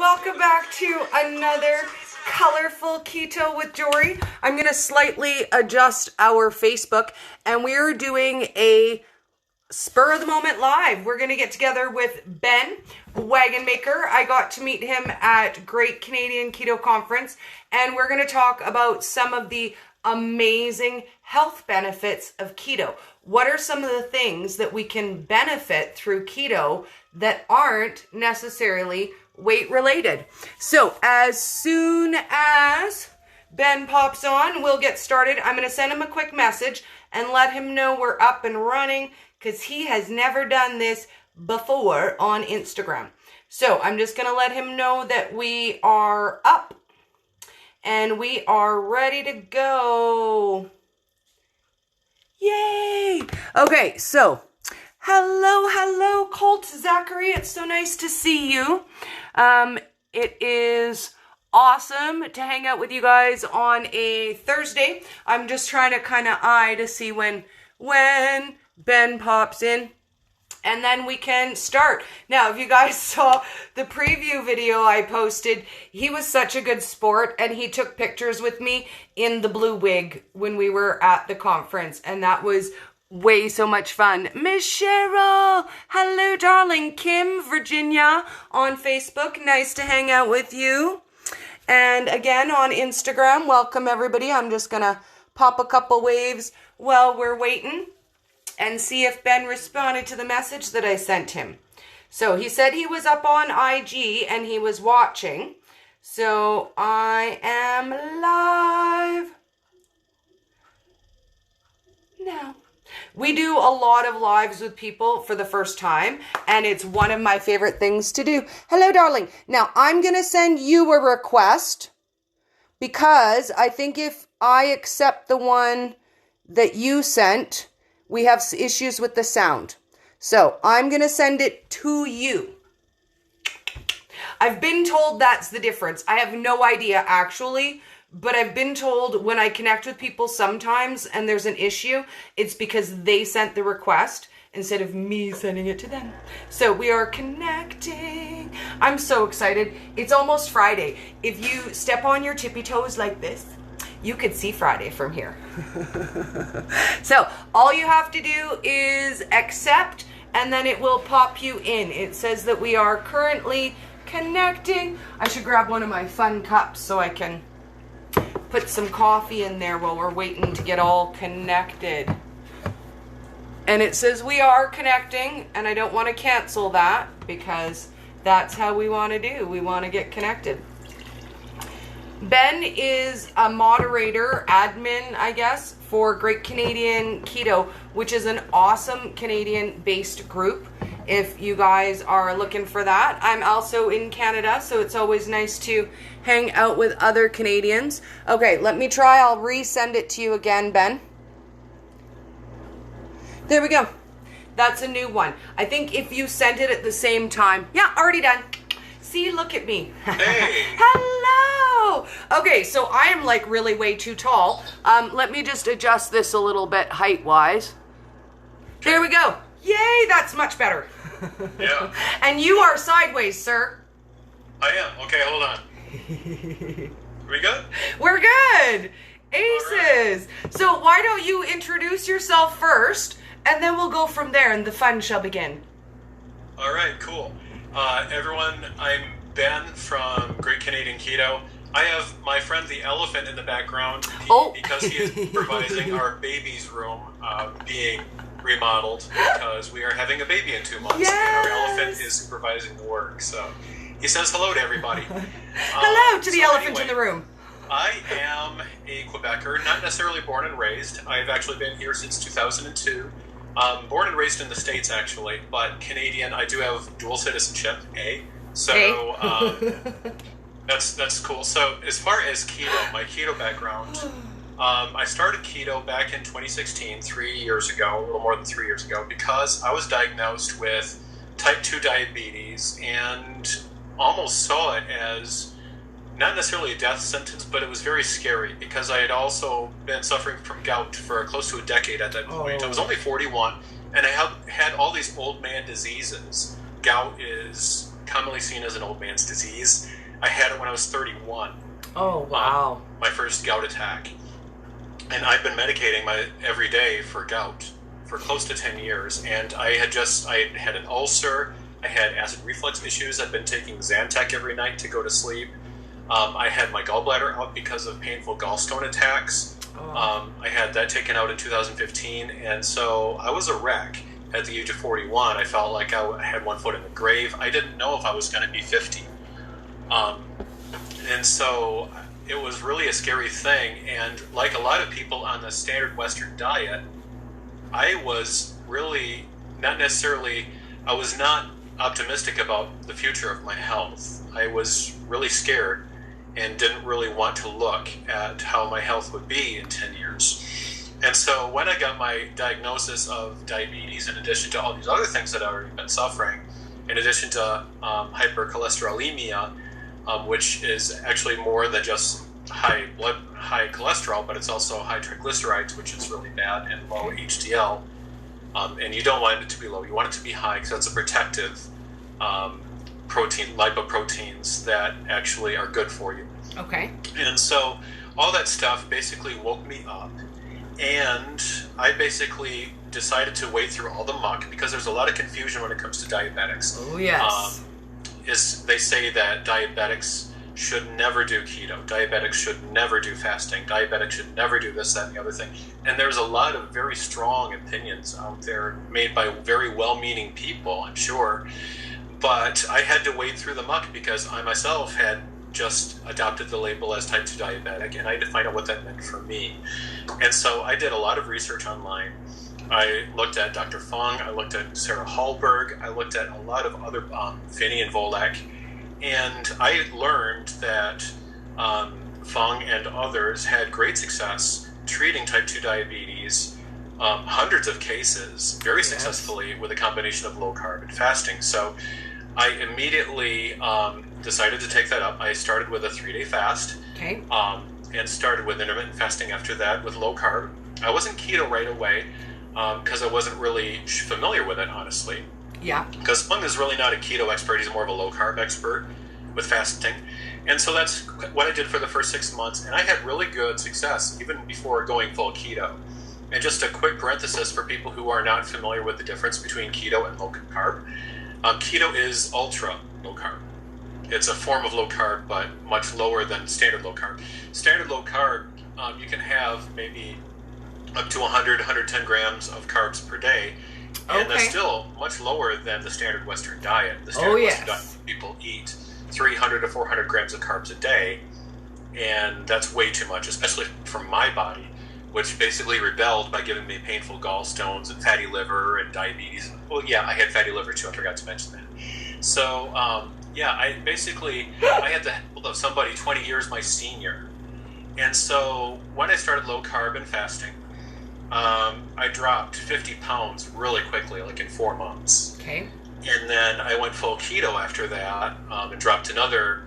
welcome back to another colorful keto with Jory. I'm going to slightly adjust our Facebook, and we're doing a spur of the moment live. We're going to get together with Ben, Wagenmaker. I got to meet him at Great Canadian Keto Conference, and we're going to talk about some of the amazing health benefits of keto. What are some of the things that we can benefit through keto that aren't necessarily weight related? So as soon as Ben pops on, we'll get started. I'm going to send him a quick message and let him know we're up and running because he has never done this before on Instagram. So I'm just going to let him know that we are up and we are ready to go. Yay! Okay, so hello, Colt Zachary. It's so nice to see you. It is awesome to hang out with you guys on a Thursday. I'm just trying to kind of eye to see when Ben pops in. And then we can start. Now, if you guys saw the preview video I posted, he was such a good sport, and he took pictures with me in the blue wig when we were at the conference, and that was way so much fun. Miss Cheryl, hello, darling. Kim, Virginia on Facebook. Nice to hang out with you. And again, on Instagram, welcome everybody. I'm just going to pop a couple waves while we're waiting and see if Ben responded to the message that I sent him. So he said he was up on IG and he was watching. So I am live now. We do a lot of lives with people for the first time, and it's one of my favorite things to do. Hello, darling. Now I'm going to send you a request because I think if I accept the one that you sent, we have issues with the sound. So I'm going to send it to you. I've been told that's the difference. I have no idea actually, but I've been told when I connect with people sometimes and there's an issue, it's because they sent the request instead of me sending it to them. So we are connecting. I'm so excited. It's almost Friday. If you step on your tippy toes like this, you could see Friday from here. So all you have to do is accept, and then it will pop you in. It says that we are currently connecting. I should grab one of my fun cups so I can put some coffee in there while we're waiting to get all connected. And it says we are connecting, and I don't want to cancel that because that's how we want to do. We want to get connected. Ben is a moderator, admin, I guess, for Great Canadian Keto, which is an awesome Canadian-based group. If you guys are looking for that. I'm also in Canada, so it's always nice to hang out with other Canadians. Okay, let me try. I'll resend it to you again, Ben. There we go. That's a new one. I think if you sent it at the same time. Yeah, already done. See, look at me. Hey. Hello. Okay, so I am like really way too tall. Let me just adjust this a little bit height-wise. There we go. Yay, that's much better. Yeah. And you are sideways, sir. I am. Okay, hold on. We good? We're good. Aces. Right. So why don't you introduce yourself first, and then we'll go from there, and the fun shall begin. All right, cool. Everyone, I'm Ben from Great Canadian Keto. I have my friend the elephant in the background because he is supervising our baby's room being remodeled because we are having a baby in 2 months. Yes. And our elephant is supervising the work. So he says hello to everybody. Hello to the elephant in the room. I am a Quebecer, not necessarily born and raised. I've actually been here since 2002. Born and raised in the States, actually, but Canadian. I do have dual citizenship, So that's cool. So as far as keto, my keto background, I started keto back in 2016, 3 years ago, a little more than 3 years ago, because I was diagnosed with type 2 diabetes and almost saw it as not necessarily a death sentence, but it was very scary because I had also been suffering from gout for close to a decade at that point. I was only 41, and I had all these old man diseases. Gout is commonly seen as an old man's disease. I had it when I was 31. Oh, wow. My first gout attack. And I've been medicating every day for gout for close to 10 years. And I had an ulcer. I had acid reflux issues. I've been taking Zantac every night to go to sleep. I had my gallbladder out because of painful gallstone attacks. I had that taken out in 2015. And so I was a wreck at the age of 41. I felt like I had one foot in the grave. I didn't know if I was going to be 50. And so it was really a scary thing. And like a lot of people on the standard Western diet, I was really I was not optimistic about the future of my health. I was really scared and didn't really want to look at how my health would be in 10 years. And so when I got my diagnosis of diabetes, in addition to all these other things that I'd already been suffering, in addition to hypercholesterolemia, which is actually more than just high cholesterol, but it's also high triglycerides, which is really bad, and low HDL. And you don't want it to be low. You want it to be high because that's a protective lipoproteins that actually are good for you. Okay. And so all that stuff basically woke me up. And I basically decided to wade through all the muck because there's a lot of confusion when it comes to diabetics. Oh, yes. They say that diabetics should never do keto. Diabetics should never do fasting. Diabetics should never do this, that, and the other thing. And there's a lot of very strong opinions out there made by very well-meaning people, I'm sure. But I had to wade through the muck because I myself had just adopted the label as type 2 diabetic, and I had to find out what that meant for me. And so I did a lot of research online. I looked at Dr. Fung, I looked at Sarah Hallberg, I looked at a lot of other, Finney and Volek, and I learned that Fung and others had great success treating type 2 diabetes, hundreds of cases, very successfully with a combination of low carb and fasting. So I immediately decided to take that up. I started with a 3-day fast, and started with intermittent fasting after that with low carb. I wasn't keto right away because I wasn't really familiar with it, honestly. Yeah. Because Fung is really not a keto expert. He's more of a low carb expert with fasting. And so that's what I did for the first 6 months. And I had really good success even before going full keto. And just a quick parenthesis for people who are not familiar with the difference between keto and low carb. Keto is ultra low carb. It's a form of low carb, but much lower than standard low carb. Standard low carb, you can have maybe up to 100, 110 grams of carbs per day. And that's still much lower than the standard Western diet. The standard Western diet, people eat 300 to 400 grams of carbs a day. And that's way too much, especially for my body, which basically rebelled by giving me painful gallstones and fatty liver and diabetes. Well, yeah, I had fatty liver too. I forgot to mention that. So, I had the help of somebody 20 years my senior. And so when I started low carb and fasting, I dropped 50 pounds really quickly, like in 4 months. Okay. And then I went full keto after that and dropped another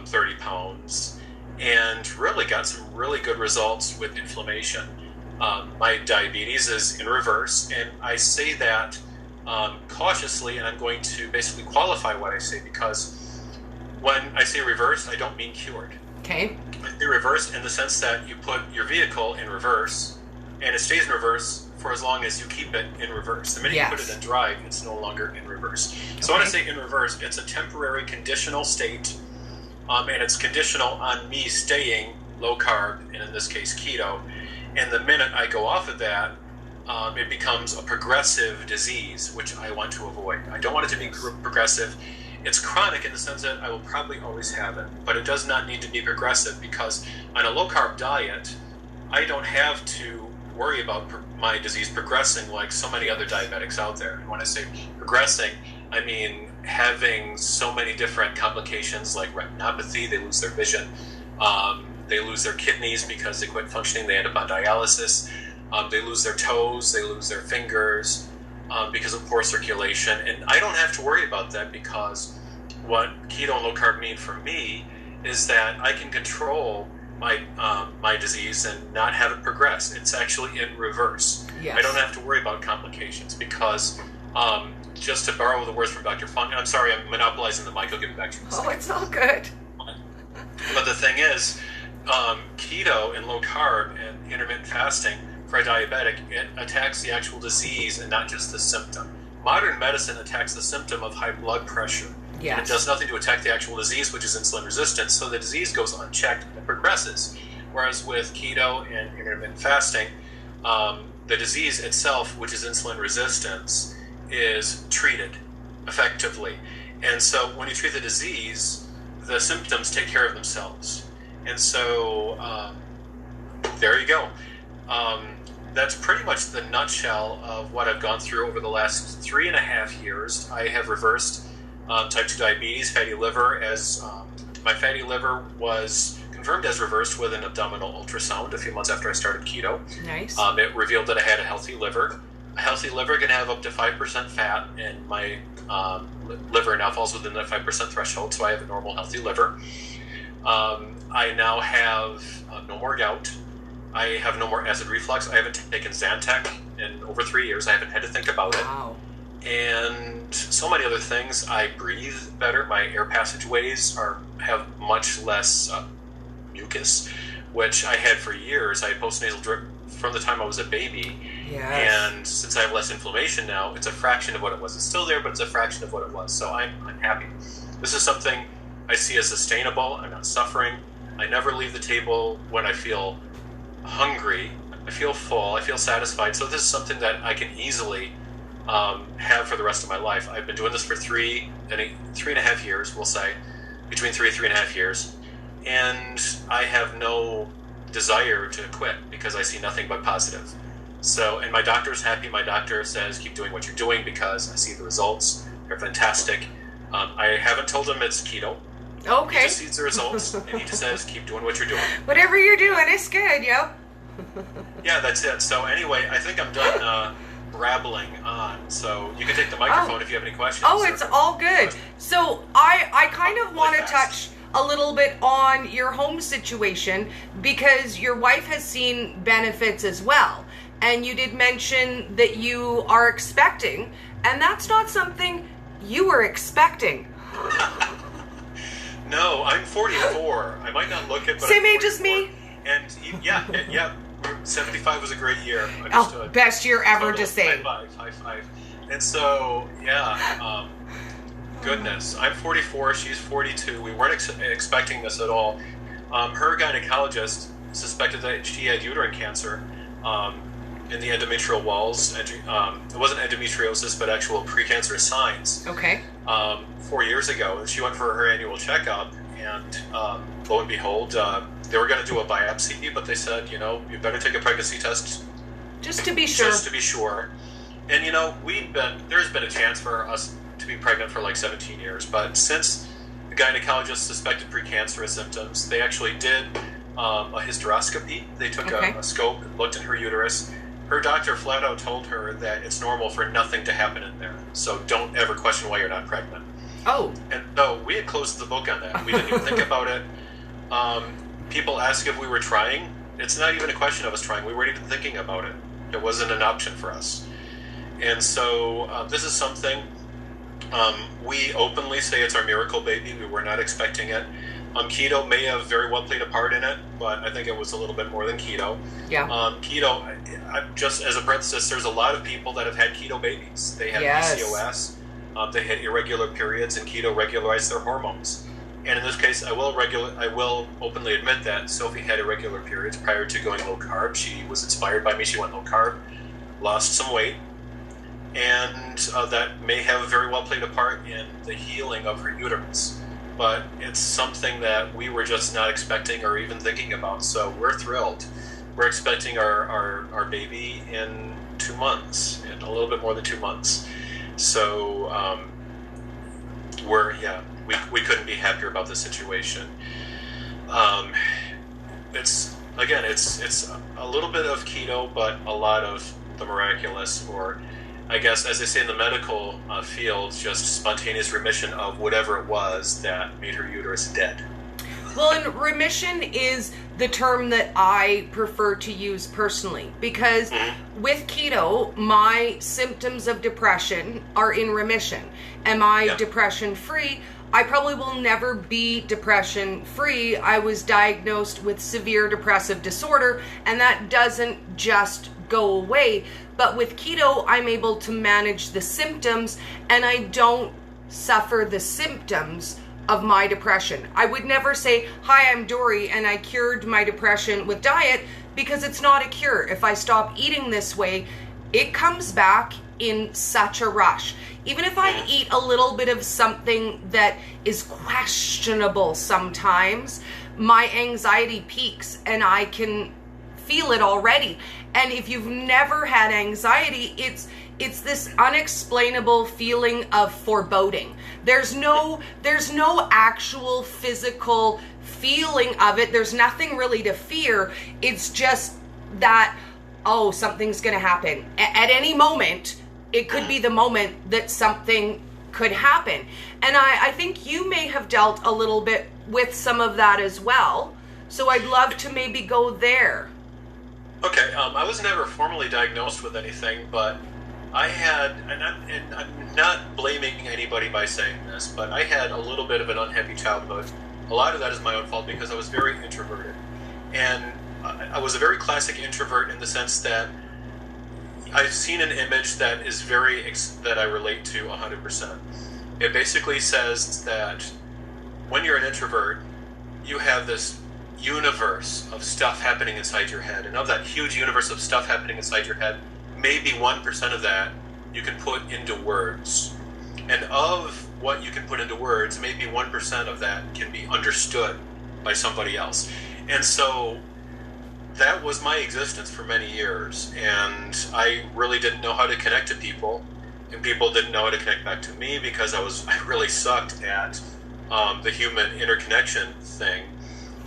30 pounds and really got some really good results with inflammation. My diabetes is in reverse, and I say that cautiously, and I'm going to basically qualify what I say because when I say reverse, I don't mean cured. Okay. I say reversed in the sense that you put your vehicle in reverse, and it stays in reverse for as long as you keep it in reverse. The minute you put it in drive, it's no longer in reverse. So when I say in reverse, it's a temporary conditional state, and it's conditional on me staying low carb, and in this case keto. And the minute I go off of that, it becomes a progressive disease, which I want to avoid. I don't want it to be progressive. It's chronic in the sense that I will probably always have it, but it does not need to be progressive because on a low carb diet, I don't have to worry about my disease progressing like so many other diabetics out there. And when I say progressing, I mean having so many different complications like retinopathy, they lose their vision, they lose their kidneys because they quit functioning, they end up on dialysis, they lose their toes, they lose their fingers because of poor circulation. And I don't have to worry about that because what keto and low carb mean for me is that I can control my disease and not have it progress. It's actually in reverse. Yes. I don't have to worry about complications because just to borrow the words from Dr. Funk, I'm sorry, I'm monopolizing the mic. I'll give it back to you. Oh, it's all good. But the thing is, keto and low carb and intermittent fasting for a diabetic, it attacks the actual disease and not just the symptom. Modern medicine attacks the symptom of high blood pressure. Yes. And it does nothing to attack the actual disease, which is insulin resistance, so the disease goes unchecked and progresses. Whereas with keto and intermittent fasting, the disease itself, which is insulin resistance, is treated effectively. And so when you treat the disease, the symptoms take care of themselves. And so there you go. That's pretty much the nutshell of what I've gone through over the last 3.5 years. I have reversed type 2 diabetes, fatty liver, as my fatty liver was confirmed as reversed with an abdominal ultrasound a few months after I started keto. Nice. It revealed that I had a healthy liver. A healthy liver can have up to 5% fat, and my liver now falls within that 5% threshold, so I have a normal, healthy liver. I now have no more gout. I have no more acid reflux. I haven't taken Zantac in over 3 years. I haven't had to think about it. Wow. And so many other things. I breathe better. My air passageways have much less mucus, which I had for years. I had postnasal drip from the time I was a baby. Yes. And since I have less inflammation now, it's a fraction of what it was. It's still there, but it's a fraction of what it was. So I'm happy. This is something I see as sustainable. I'm not suffering. I never leave the table when I feel hungry. I feel full. I feel satisfied. So this is something that I can easily have for the rest of my life. I've been doing this for 3.5 years, we'll say, between 3.5 years. And I have no desire to quit because I see nothing but positive. So, and my doctor's happy. My doctor says, keep doing what you're doing because I see the results. They're fantastic. I haven't told him it's keto. Okay. He just sees the results, and he just says, keep doing what you're doing. Whatever you're doing, it's good, yo. Yeah, that's it. So anyway, I think I'm done brabbling on. So you can take the microphone if you have any questions. Oh, it's all good. So I kind of want to touch a little bit on your home situation because your wife has seen benefits as well. And you did mention that you are expecting, and that's not something you were expecting. No, I'm 44. I might not look it, but same I'm age as me. And yeah, 75 was a great year. Oh, best year ever totally. to say. High five. And so, yeah, goodness. I'm 44, she's 42. We weren't expecting this at all. Her gynecologist suspected that she had uterine cancer in the endometrial walls. It wasn't endometriosis, but actual precancerous signs. Okay. 4 years ago. And she went for her annual checkup, and lo and behold, they were going to do a biopsy, but they said, you better take a pregnancy test. Just to be sure. Just to be sure. And, there's been a chance for us to be pregnant for like 17 years, but since the gynecologist suspected precancerous symptoms, they actually did a hysteroscopy. They took a scope and looked in her uterus. Her doctor flat out told her that it's normal for nothing to happen in there, so don't ever question why you're not pregnant. Oh. And so we had closed the book on that. We didn't even think about it. People ask if we were trying. It's not even a question of us trying. We weren't even thinking about it. It wasn't an option for us. And so this is something we openly say it's our miracle baby. We were not expecting it. Keto may have very well played a part in it, but I think it was a little bit more than keto. Yeah. Keto, just as a parenthesis, there's a lot of people that have had keto babies. They have PCOS. They had irregular periods, and keto regularized their hormones. And in this case, I will openly admit that Sophie had irregular periods prior to going low carb. She was inspired by me. She went low carb, lost some weight, and that may have very well played a part in the healing of her uterus. But it's something that we were just not expecting or even thinking about. So we're thrilled. We're expecting our baby in 2 months, in a little bit more than 2 months. So we couldn't be happier about the situation. It's a little bit of keto, but a lot of the miraculous, or I guess, as they say in the medical field, just spontaneous remission of whatever it was that made her uterus dead. Well, and remission is the term that I prefer to use personally, because with keto, my symptoms of depression are in remission. Am I depression free? I probably will never be depression free. I was diagnosed with severe depressive disorder, and that doesn't just go away. But with keto, I'm able to manage the symptoms, and I don't suffer the symptoms of my depression. I would never say, hi, I'm Dory, and I cured my depression with diet, because it's not a cure. If I stop eating this way, it comes back in such a rush. Even if I eat a little bit of something that is questionable sometimes, my anxiety peaks and I can feel it already. And if you've never had anxiety, it's this unexplainable feeling of foreboding. There's no actual physical feeling of it. There's nothing really to fear. It's just that, oh, something's going to happen. At any moment, it could be the moment that something could happen. And I think you may have dealt a little bit with some of that as well. So I'd love to maybe go there. Okay, I was never formally diagnosed with anything, but I had, and I'm not blaming anybody by saying this, but I had a little bit of an unhappy childhood. A lot of that is my own fault because I was very introverted. And I was a very classic introvert in the sense that I've seen an image that is that I relate to 100%. It basically says that when you're an introvert, you have this universe of stuff happening inside your head. And of that huge universe of stuff happening inside your head, maybe 1% of that you can put into words. And of what you can put into words, maybe 1% of that can be understood by somebody else. And so that was my existence for many years. And I really didn't know how to connect to people. And people didn't know how to connect back to me because I really sucked at the human interconnection thing,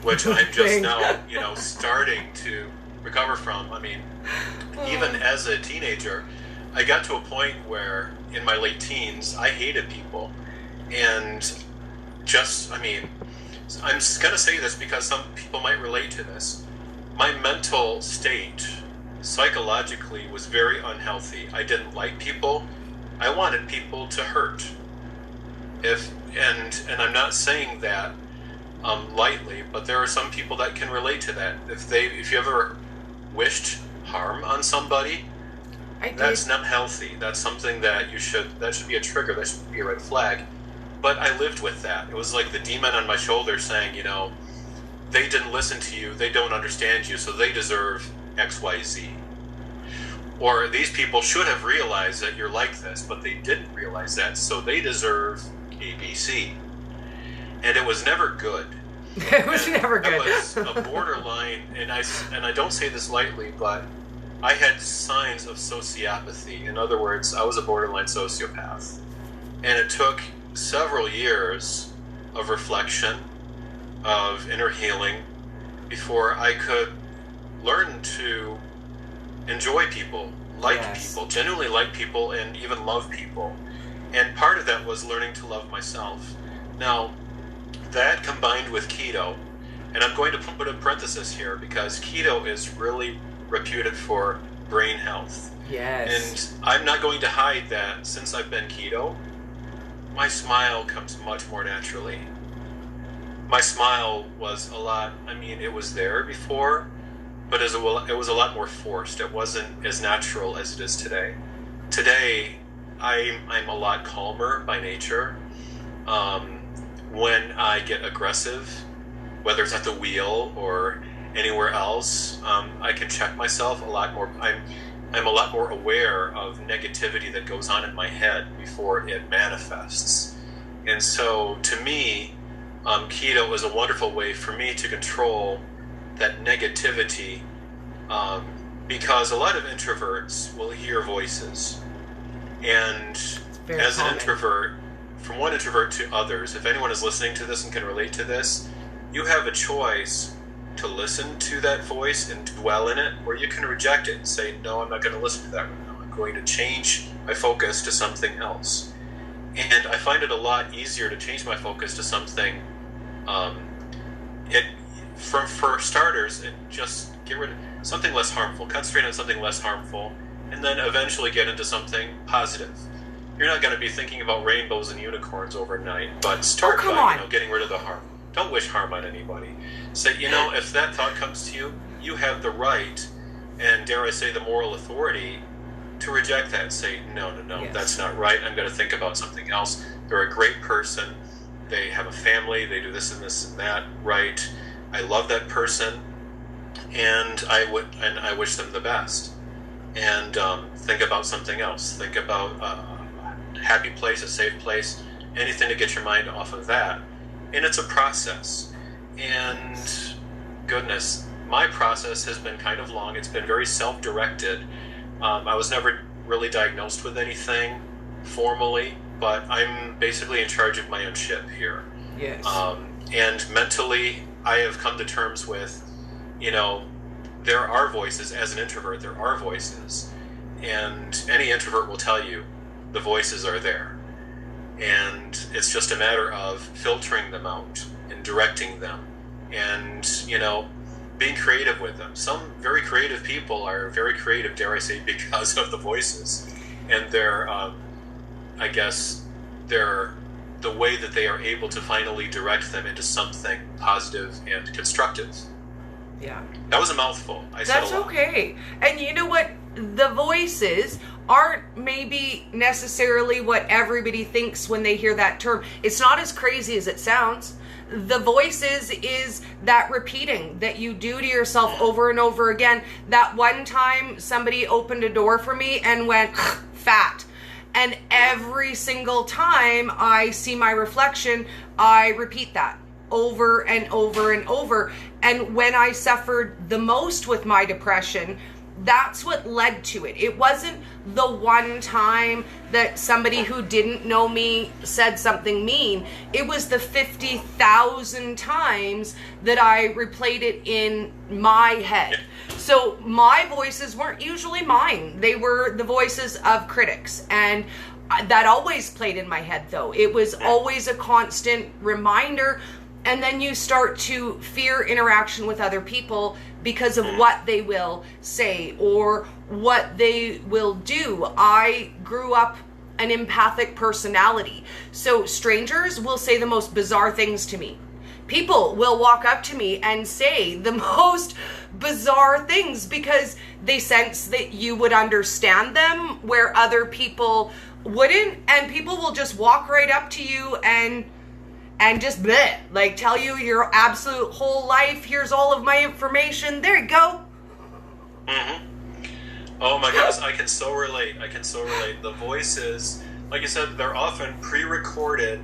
which I'm just now, starting to recover from. I mean, even as a teenager, I got to a point where in my late teens, I hated people. And I'm going to say this because some people might relate to this. My mental state, psychologically, was very unhealthy. I didn't like people. I wanted people to hurt. And I'm not saying that lightly, but there are some people that can relate to that. If you ever wished harm on somebody, that's not healthy. That's something that should be a trigger. That should be a red flag. But I lived with that. It was like the demon on my shoulder saying, they didn't listen to you, they don't understand you, so they deserve X, Y, Z. Or these people should have realized that you're like this, but they didn't realize that, so they deserve A, B, C. And it was never good. It was never good. It was a borderline, and I don't say this lightly, but I had signs of sociopathy. In other words, I was a borderline sociopath. And it took several years of reflection, of inner healing, before I could learn to enjoy people, people, genuinely like people, and even love people. And part of that was learning to love myself. Now, that combined with keto, and I'm going to put a parenthesis here because keto is really reputed for brain health. Yes. And I'm not going to hide that since I've been keto, my smile comes much more naturally. My smile was it was there before, but it was a lot more forced. It wasn't as natural as it is today. Today, I'm a lot calmer by nature. When I get aggressive, whether it's at the wheel or anywhere else, I can check myself a lot more. I'm a lot more aware of negativity that goes on in my head before it manifests. And so, to me, keto is a wonderful way for me to control that negativity, because a lot of introverts will hear voices. And as an introvert, from one introvert to others, if anyone is listening to this and can relate to this, you have a choice to listen to that voice and dwell in it, or you can reject it and say, no, I'm not going to listen to that right now. I'm going to change my focus to something else. And I find it a lot easier to change my focus to something for starters, and just get rid of something less harmful. Concentrate on something less harmful, and then eventually get into something positive. You're not going to be thinking about rainbows and unicorns overnight, but start by getting rid of the harm. Don't wish harm on anybody. Say, if that thought comes to you, you have the right, and dare I say the moral authority, to reject that and say, no, yes, that's not right. I'm going to think about something else. They're a great person. They have a family. They do this and that right. I love that person, and I wish them the best. And think about something else. Think about a happy place, a safe place, anything to get your mind off of that. And it's a process. And goodness, my process has been kind of long. It's been very self-directed. I was never really diagnosed with anything formally, but I'm basically in charge of my own ship here. Yes. And mentally, I have come to terms with, there are voices. As an introvert, there are voices. And any introvert will tell you the voices are there. And it's just a matter of filtering them out and directing them and, being creative with them. Some very creative people are very creative, dare I say, because of the voices. And they're, the way that they are able to finally direct them into something positive and constructive. Yeah. That was a mouthful. That's okay. And you know what? The voices aren't maybe necessarily what everybody thinks when they hear that term. It's not as crazy as it sounds. The voices is that repeating that you do to yourself over and over again. That one time somebody opened a door for me and went, fat. And every single time I see my reflection, I repeat that over and over and over. And when I suffered the most with my depression, that's what led to it. It wasn't the one time that somebody who didn't know me said something mean. It was the 50,000 times that I replayed it in my head. So my voices weren't usually mine. They were the voices of critics. And that always played in my head, though. It was always a constant reminder. And then you start to fear interaction with other people because of what they will say or what they will do. I grew up an empathic personality. So strangers will say the most bizarre things to me. People will walk up to me and say the most bizarre things because they sense that you would understand them where other people wouldn't. And people will just walk right up to you and just bleh, like tell you your absolute whole life. Here's all of my information. There you go. Mm-hmm. Oh my goodness, I can so relate. The voices, like you said, they're often pre-recorded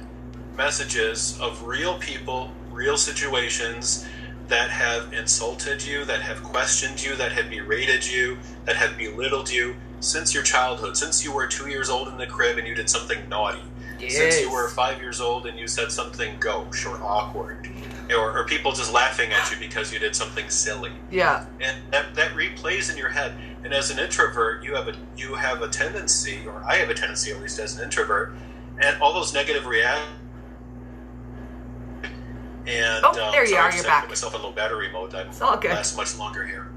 messages of real people, real situations that have insulted you, that have questioned you, that have berated you, that have belittled you since your childhood, since you were 2 years old in the crib and you did something naughty. Yes. Since you were 5 years old and you said something gauche or awkward, or people just laughing at you because you did something silly. Yeah. And that replays in your head. And as an introvert, you have a tendency, or I have a tendency, at least as an introvert, and all those negative reactions. And there you are. You're back. I put myself in low battery mode. It's all good. Last much longer here.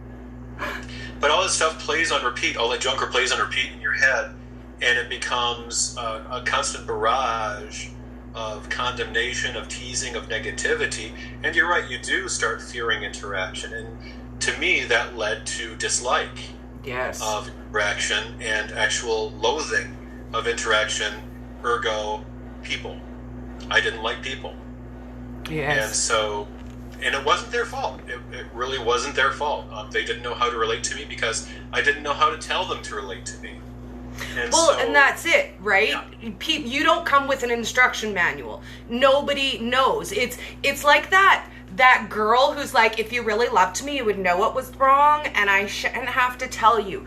But all this stuff plays on repeat. All that junker plays on repeat in your head. And it becomes a constant barrage of condemnation, of teasing, of negativity. And you're right, you do start fearing interaction. And to me, that led to dislike of interaction and actual loathing of interaction, ergo people. I didn't like people. Yes. And it wasn't their fault. It really wasn't their fault. They didn't know how to relate to me because I didn't know how to tell them to relate to me. And that's it, right? Yeah. You don't come with an instruction manual. Nobody knows. It's like that girl who's like, if you really loved me, you would know what was wrong, and I shouldn't have to tell you.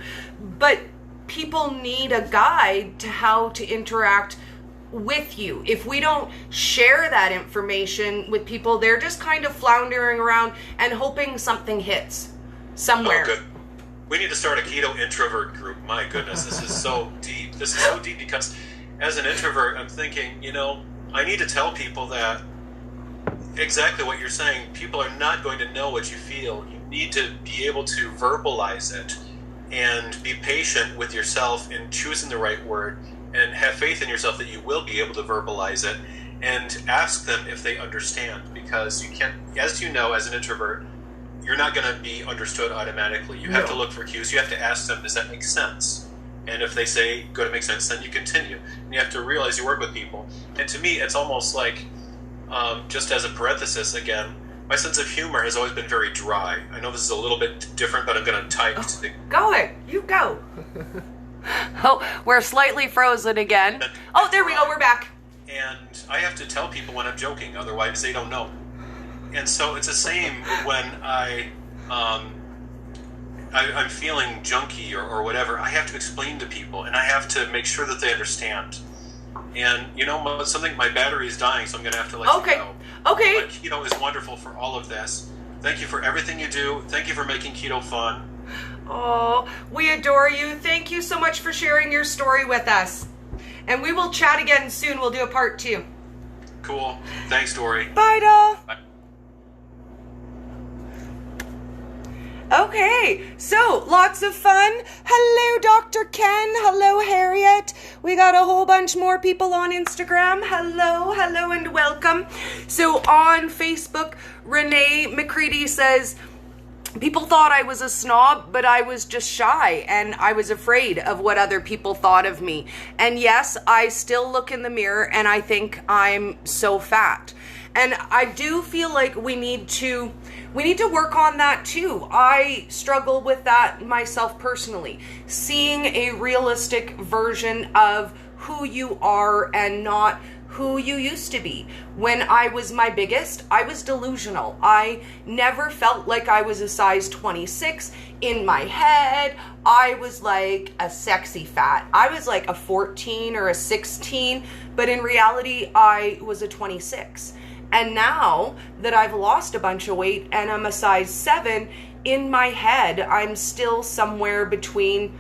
But people need a guide to how to interact with you. If we don't share that information with people, they're just kind of floundering around and hoping something hits somewhere. Oh, good. We need to start a keto introvert group. My goodness, this is so deep. This is so deep because as an introvert, I'm thinking, I need to tell people that exactly what you're saying. People are not going to know what you feel. You need to be able to verbalize it and be patient with yourself in choosing the right word and have faith in yourself that you will be able to verbalize it and ask them if they understand, because you can't, as you know, as an introvert, you're not going to be understood automatically. You have to look for cues. You have to ask them, does that make sense? And if they say, good, it makes sense, then you continue. And you have to realize you work with people. And to me, it's almost like, just as a parenthesis again, my sense of humor has always been very dry. I know this is a little bit different, but I'm going to type to the... Go it. You go. Oh, we're slightly frozen again. Oh, there we go. We're back. And I have to tell people when I'm joking, otherwise they don't know. And so it's the same when I'm feeling junky or whatever. I have to explain to people, and I have to make sure that they understand. And you know, something, my battery is dying, so I'm going to have to let you go. Okay. But keto is wonderful for all of this. Thank you for everything you do. Thank you for making keto fun. Oh, we adore you. Thank you so much for sharing your story with us. And we will chat again soon. We'll do a part 2. Cool. Thanks, Dory. Bye, doll. Bye. Okay, so lots of fun. Hello, Dr. Ken. Hello, Harriet. We got a whole bunch more people on Instagram. Hello, and welcome. So on Facebook, Renee McCready says, people thought I was a snob, but I was just shy and I was afraid of what other people thought of me. And yes, I still look in the mirror and I think I'm so fat. And I do feel like we need to work on that too. I struggle with that myself personally. Seeing a realistic version of who you are and not who you used to be. When I was my biggest, I was delusional. I never felt like I was a size 26. In my head, I was like a sexy fat. I was like a 14 or a 16, but in reality, I was a 26. And now that I've lost a bunch of weight and I'm a size 7, in my head, I'm still somewhere between,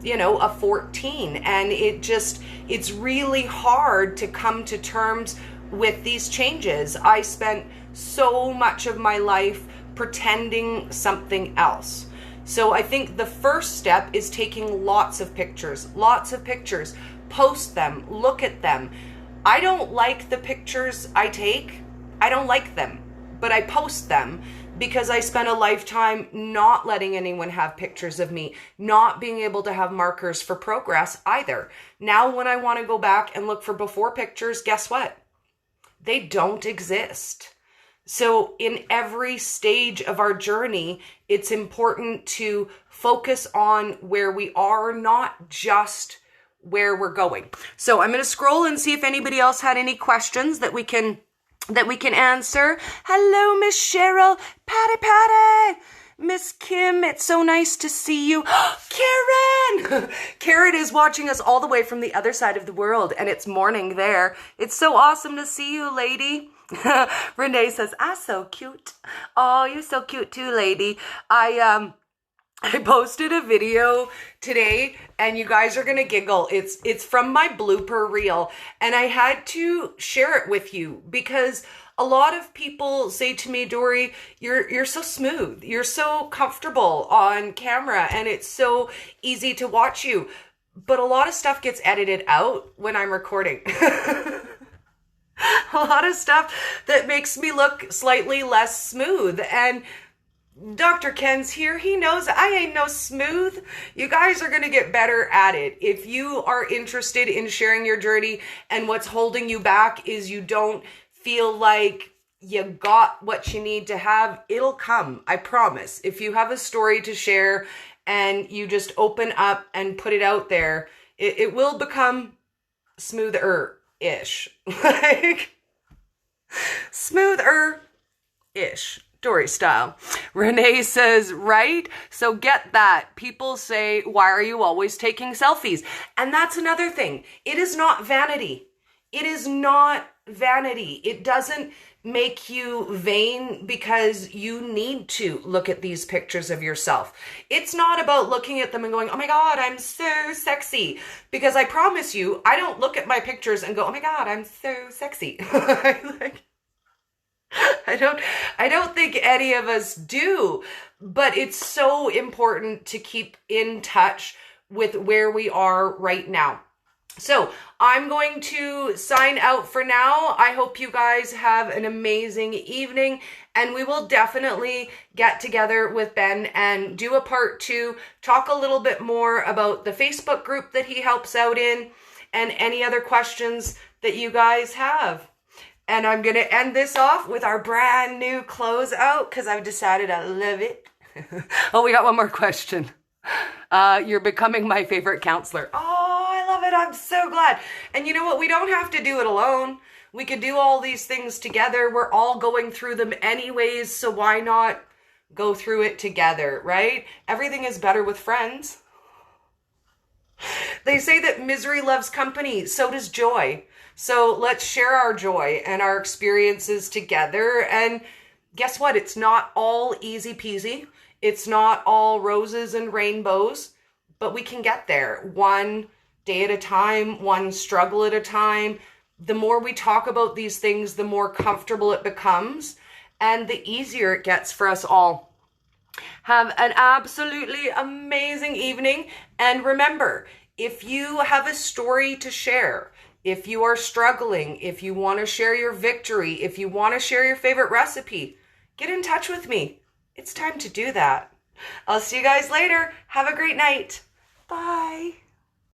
a 14. And it's really hard to come to terms with these changes. I spent so much of my life pretending something else. So I think the first step is taking lots of pictures, post them, look at them. I don't like the pictures I take. I don't like them, but I post them because I spent a lifetime not letting anyone have pictures of me, not being able to have markers for progress either. Now, when I want to go back and look for before pictures, guess what? They don't exist. So in every stage of our journey, it's important to focus on where we are, not just where we're going. So I'm going to scroll and see if anybody else had any questions that we can answer. Hello, Miss Cheryl. Patty. Miss Kim, it's so nice to see you. Karen! Karen is watching us all the way from the other side of the world, and it's morning there. It's so awesome to see you, lady. Renee says, so cute. Oh, you're so cute too, lady. I posted a video today and you guys are going to giggle. It's from my blooper reel and I had to share it with you because a lot of people say to me, Dory, you're so smooth. You're so comfortable on camera and it's so easy to watch you. But a lot of stuff gets edited out when I'm recording. A lot of stuff that makes me look slightly less smooth. And Dr. Ken's here. He knows I ain't no smooth. You guys are going to get better at it. If you are interested in sharing your journey and what's holding you back is you don't feel like you got what you need to have, it'll come. I promise. If you have a story to share and you just open up and put it out there, it will become smoother-ish. Like, smoother-ish. Dory style. Renee says, right? So get that. People say, why are you always taking selfies? And that's another thing. It is not vanity. It is not vanity. It doesn't make you vain because you need to look at these pictures of yourself. It's not about looking at them and going, oh my God, I'm so sexy. Because I promise you, I don't look at my pictures and go, oh my God, I'm so sexy. I don't think any of us do, but it's so important to keep in touch with where we are right now. So I'm going to sign out for now. I hope you guys have an amazing evening, and we will definitely get together with Ben and do a part 2, talk a little bit more about the Facebook group that he helps out in and any other questions that you guys have. And I'm going to end this off with our brand new closeout because I've decided I love it. Oh, we got one more question. You're becoming my favorite counselor. Oh, I love it. I'm so glad. And you know what? We don't have to do it alone. We could do all these things together. We're all going through them anyways, so why not go through it together, right? Everything is better with friends. They say that misery loves company, so does joy. So let's share our joy and our experiences together. And guess what? It's not all easy peasy. It's not all roses and rainbows, but we can get there one day at a time, one struggle at a time. The more we talk about these things, the more comfortable it becomes and the easier it gets for us all. Have an absolutely amazing evening. And remember, if you have a story to share, if you are struggling, if you want to share your victory, if you want to share your favorite recipe, get in touch with me. It's time to do that. I'll see you guys later. Have a great night. Bye.